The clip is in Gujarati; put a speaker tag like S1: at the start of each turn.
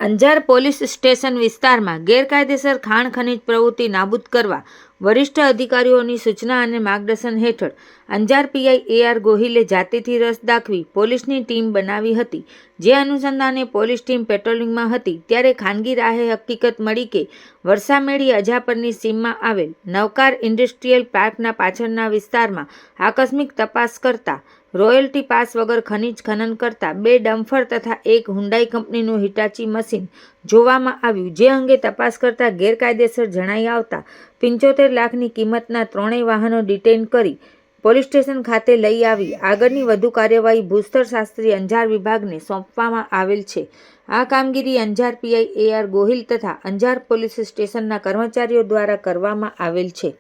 S1: અંજાર પોલીસ સ્ટેશન વિસ્તારમાં ગેરકાયદેસર ખાણ ખનીજ પ્રવૃત્તિ નાબૂદ કરવા વરિષ્ઠ અધિકારીઓની સૂચના અને માર્ગદર્શન હેઠળ અંજાર પીઆઈ AR ગોહિલે જાતેથી રસ દાખવી પોલીસની ટીમ બનાવી હતી। જે અનુસંધાને પોલીસ ટીમ પેટ્રોલિંગમાં હતી ત્યારે ખાનગી રાહે હકીકત મળી કે વરસામેડી અજાપરની સીમમાં આવેલ નવકાર ઇન્ડસ્ટ્રીયલ પાર્કના પાછળના વિસ્તારમાં આકસ્મિક તપાસ કરતા રોયલ્ટી પાસ વગર ખનીજ ખનન કરતા 2 ડમ્ફર તથા એક હુન્ડાઈ કંપનીનું હિટાચી મશીન જોવામાં આવ્યું। જે અંગે તપાસ કરતા ગેરકાયદેસર જણાઈ આવતા 75 લાખની કિંમતના 3 વાહનો ડિટેઇન કરી પોલીસ સ્ટેશન ખાતે લઈ આવી આગળની વધુ કાર્યવાહી ભૂસ્તર શાસ્ત્રી અંજાર વિભાગને સોંપવામાં આવેલ છે। આ કામગીરી અંજાર પીઆઈ AR ગોહિલ તથા અંજાર પોલીસ સ્ટેશનના કર્મચારીઓ દ્વારા કરવામાં આવેલ છે।